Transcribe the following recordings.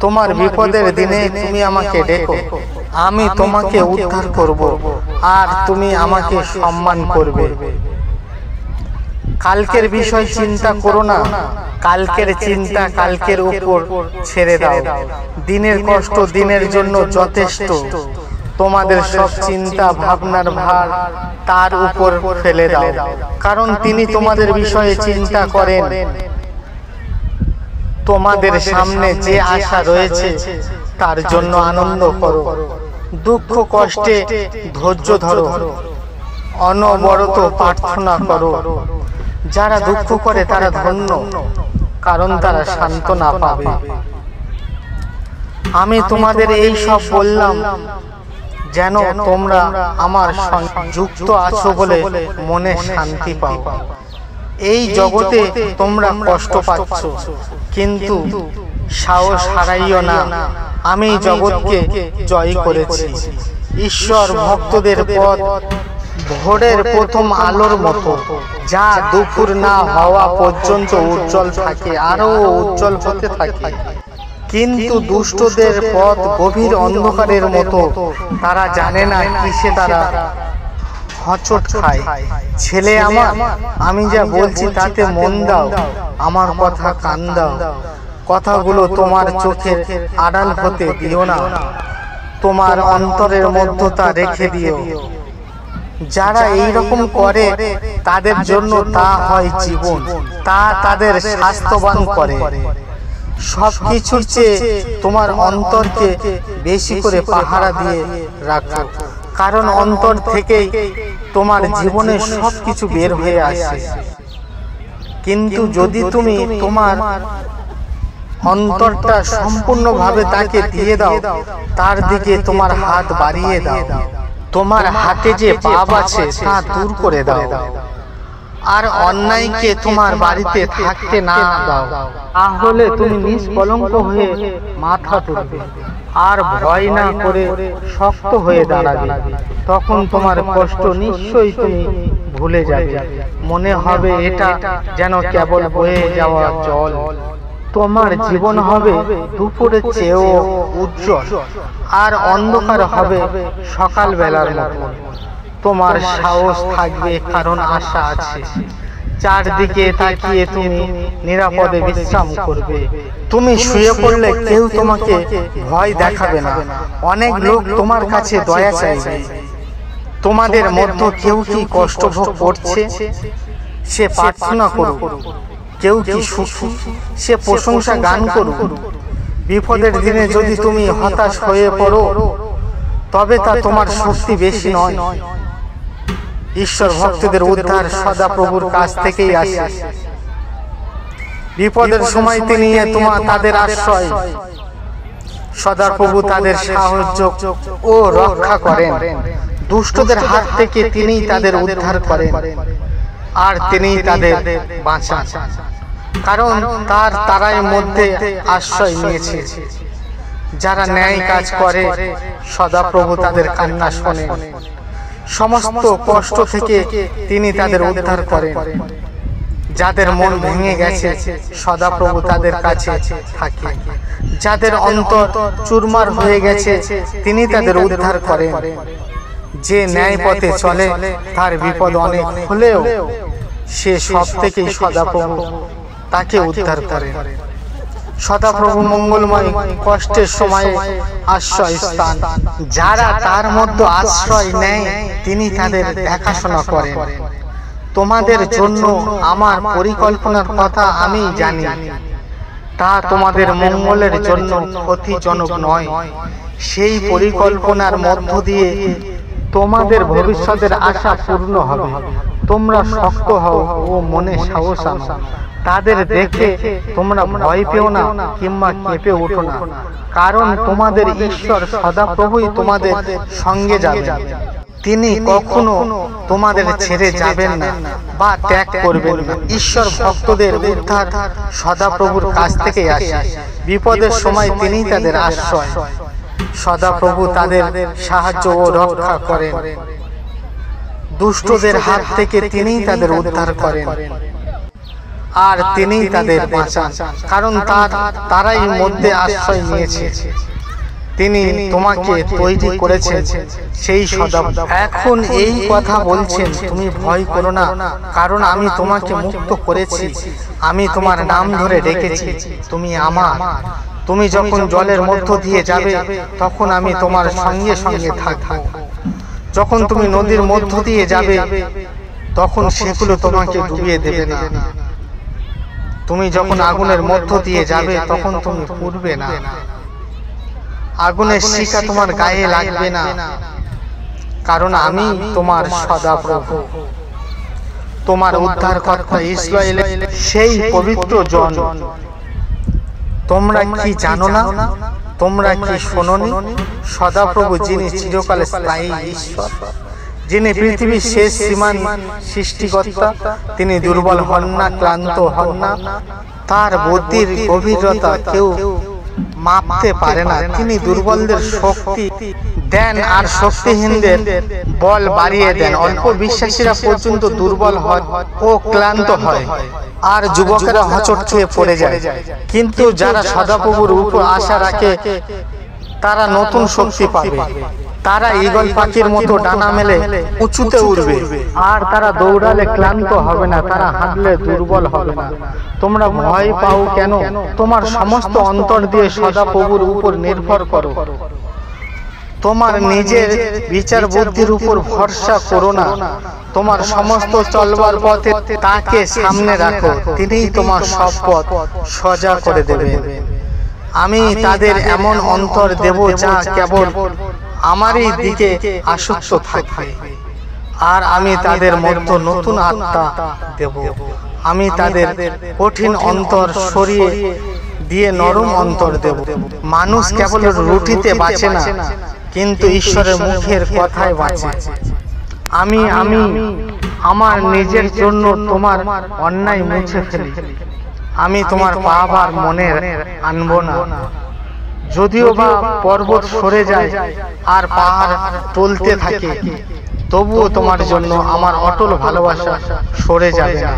তোমার বিপদের দিনে তুমি আমাকে ডেকো, আমি তোমাকে উদ্ধার করব, আর তুমি আমাকে সম্মান করবে। কালকের বিষয় চিন্তা করো না, কালকের চিন্তা কালকের উপর ছেড়ে দাও। দিনের কষ্ট দিনের জন্য যথেষ্ট, তোমাদের সব চিন্তা ভাবনার ভার তার উপর ফেলে দাও, কারণ তিনি তোমাদের বিষয়ে চিন্তা করেন। তোমাদের সামনে যে আশা রয়েছে তার জন্য আনন্দ করো, দুঃখ কষ্টে ধৈর্য ধরো, অনবরত প্রার্থনা করো। যারা দুঃখ করে তারা ধন্য, কারণ তারা সান্ত্বনা পাবে। আমি তোমাদের এই সব বললাম যেন তোমরা আমার সঙ্গে যুক্ত আছো বলে মনে শান্তি পাও। এই জগতে তোমরা কষ্ট পাচ্ছ, কিন্তু সাহস হারাইও না, আমি জগৎকে জয় করেছি। ঈশ্বর ভক্তদের পথ ভোরের প্রথম আলোর মতো, যা দুপুর না হওয়া পর্যন্ত উজ্জ্বল থাকে, আরো উজ্জ্বল হতে থাকে। কিন্তু দুষ্টদের পথ গভীর অন্ধকারের মতো, তারা জানে না কিসে তারা হোঁচট খায়। ছেলে আমার, আমি যা বলছি তাতে মন দাও, আমার কথা কান দাও। কথাগুলো তোমার চোখের আড়াল হতে দিও না, তোমার অন্তরের মধ্যতা রেখে দিও। যারা এইরকম করে তাদের জন্য তা হয় জীবন, তা তাদের স্বাস্থ্যবান করে। সবকিছুর চেয়ে তোমার অন্তরকে বেশি করে পাহারা দিয়ে রাখো, কারণ অন্তর থেকেই তোমার জীবনে সবকিছু বের হয়ে আসে। কিন্তু যদি তুমি তোমার অন্তরটা সম্পূর্ণভাবে তাকে দিয়ে দাও, তার দিকে তোমার হাত বাড়িয়ে দাও, তোমার হাতে যে পাপ আছে তা দূর করে দাও, আর অন্যায়কে তোমার বাড়িতে থাকতে না দাও, তাহলে তুমি নিষ্কলঙ্ক হয়ে মাথা তুলবে আর ভয় না করে শক্ত হয়ে দাঁড়াবে। তখন তোমার কষ্ট নিশ্চয়ই তুমি ভুলে যাবে, মনে হবে এটা যেন কেবল বয়ে যাওয়া জল। তোমার জীবন হবে দুপুরের চেয়েও উজ্জ্বল, আর অন্ধকার হবে সকাল বেলার মতো। তোমার সাহস থাকবে, কারণ আশা আছে। চারদিকে তাকিয়ে তুমি নিরাপদে বিশ্রাম করবে। তুমি শুয়ে পড়লে কেউ তোমাকে ভয় দেখাবে না, অনেক লোক তোমার কাছে দয়া চাইবে। তোমাদের মধ্যে কেউ কি কষ্ট ভোগ করছে, সে প্রার্থনা করুক। কেউ কি সুখী, সে প্রশংসা গান করুক। বিপদের দিনে যদি তুমি হতাশ হয়ে পড়ো, তবে তা তোমার শক্তি বেশি নয়। ঈশ্বর ভক্তদের উদ্ধার সদাপ্রভুর কাছ থেকেই আসে। বিপদের সময় তিনি তাদের আশ্রয়। সদাপ্রভু তাদের সাহায্য ও রক্ষা করেন। দুষ্টদের হাত থেকে তিনি তাদের উদ্ধার করেন, আর তিনি তাদের বাঁচান, কারণ তারাই মধ্যে আশ্রয় নিয়েছে। যারা ন্যায় কাজ করে, সদাপ্রভু তাদের কান্না শোনেন। সমস্ত কষ্ট থেকে তিনি তাদের উদ্ধার করেন। যাদের মন ভেঙে গেছে, সদাপ্রভু তাদের কাছে থাকে। যাদের অন্তর চুরমার হয়ে গেছে, তিনি তাদের উদ্ধার করেন। যে ন্যায় পথে চলে, তার বিপদ অনেক হলেও সে সব থেকেই সদাপ্রভু তাকে উদ্ধার করেন। সদাপ্রভু মঙ্গলময়, কষ্টের সময়ে আশ্রয় স্থান। যারা তার মধ্যে আশ্রয় নেয়, তিনি তাদের দেখাশোনা করেন। তোমাদের জন্য আমার পরিকল্পনার কথা আমি জানি, তা তোমাদের মঙ্গলের জন্য ক্ষতিজনক নয়। সেই পরিকল্পনার মধ্য দিয়ে তোমাদের ভবিষ্যতের আশা পূর্ণ হবে। তোমরা শক্ত হও ও মনে সাহস আনো। তাদের দেখে তোমরা ভয় পেও না কিংবা কেঁপে ওঠো না, কারণ তোমাদের ঈশ্বর সদাপ্রভুই তোমাদের সঙ্গে যাবেন। তিনি কখনো তোমাদের ছেড়ে যাবেন না বা ত্যাগ করবেন না। ঈশ্বর ভক্তদের উদ্ধার সদাপ্রভুর কাছ থেকে আসে। বিপদের সময় তিনি তাদের আশ্রয়। সদাপ্রভু তাদের সাহায্য ও রক্ষা করেন। দুষ্টদের হাত থেকে তিনি তাদের উদ্ধার করেন। আর তিনিই তাদের বাঁচান, কারণ তারাই মধ্যে আশ্রয় নিয়েছে। তিনি তোমাকে তৈরি করেছেন সেই সদাপ্রভু। এখন এই কথা বলছেন, তুমি ভয় করো না, কারণ আমি তোমাকে মুক্ত করেছি, আমি তোমার নাম ধরে ডেকেছি, তুমি আমার। তুমি যখন জলের মধ্য দিয়ে যাবে তখন আমি তোমার সঙ্গে সঙ্গে থাকব। যখন তুমি নদীর মধ্য দিয়ে যাবে তখন সেগুলো তোমাকে ডুবিয়ে দেবে না। তুমি যখন আগুনের মধ্য দিয়ে যাবে তখন তুমি পুড়বে না, আগুনের শিখা তোমার গায়ে লাগবে না, কারণ আমি তোমার সদাপ্রভু, তোমার উদ্ধারকর্তা ইসরায়েলের সেই পবিত্র জন। তোমরা কি জানো না? তোমরা কি শোনোনি? সদাপ্রভু যিনি চিরকাল স্থায়ী ঈশ্বর, যিনি পৃথিবীর শেষ সীমান সৃষ্টিকর্তা, তিনি দুর্বল হন না, ক্লান্ত হন না, তার বুদ্ধির গভীরতা কেউ মাপতে পারে না। তিনি দুর্বলদের শক্তি দেন আর শক্তিহীনদের বল বাড়িয়ে দেন। অল্প বিশ্বাসীরা পর্যন্ত দুর্বল হয় ও ক্লান্ত হয়, আর যুবকেরা হোঁচট খেয়ে পড়ে যায়। কিন্তু যারা সদাপ্রভুর উপর আশা রাখে তারা নতুন শক্তি পাবে। তারা ঈগল পাখির মতো ডানা মেলে উঁচুতে উঠবে, আর তারা দৌড়ালে ক্লান্ত হবে না, তারা হাঁটলে দুর্বল হবে না। তোমরা ভয় পাও কেন? তোমার সমস্ত অন্তর দিয়ে সদাপ্রভুর উপর নির্ভর করো। তোমার নিজের বিচার বুদ্ধির উপর ভরসা করো না। তোমার সমস্ত চলবার পথে তাকে সামনে রাখো, তিনিই তোমার সব পথ সোজা করে দেবেন। আমি তাদের এমন অন্তর দেব যা কেবল আমারই দিকে আসক্ত থাকবে, আর আমি তাদের মধ্যে নতুন আত্মা দেব। আমি তাদের কঠিন অন্তর সরিয়ে দিয়ে নরম অন্তর দেব। মানুষ কেবল রুটিতে বাঁচে না, কিন্তু ঈশ্বরের মুখের কথায় বাঁচে। আমি আমার নিজের জন্য তোমার অন্যায় মুছে ফেলি। আমি তোমার পাপ আর মনে আনব না। যদিও বা পর্বত সরে যায় আর পাহাড় টলতে থাকে, তবুও তোমার জন্য আমার অটল ভালোবাসা সরে যাবে না,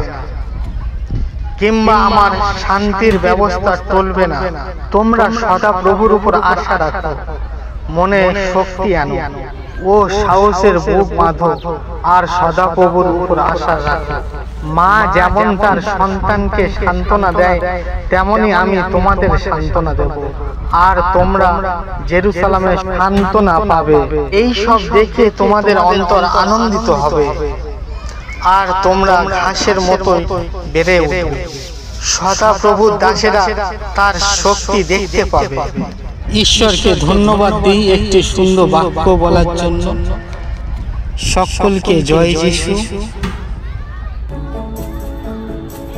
কিংবা আমার শান্তির ব্যবস্থা টলবে না। তোমরা সদাপ্রভুর উপর আশা রাখো, মনে শক্তি আনো ও সাহসের বুক বাঁধো, আর সদাপ্রভুর উপর আশা রাখো। মা যেমন তার সন্তানকে সান্ত্বনা দেয়, তেমনি আমি তোমাদের সান্ত্বনা দেব, আর তোমরা জেরুসালেমে সান্ত্বনা পাবে। এই সব দেখে তোমাদের অন্তর আনন্দিত হবে, আর তোমরা ঘাসের মতোই বেড়ে উঠবে। সদাপ্রভুর দাসেরা তার শক্তি দেখতে পাবে। ঈশ্বরকে ধন্যবাদ দিই একটি সুন্দর বাক্য বলার জন্য। সকলকে জয় যিশু।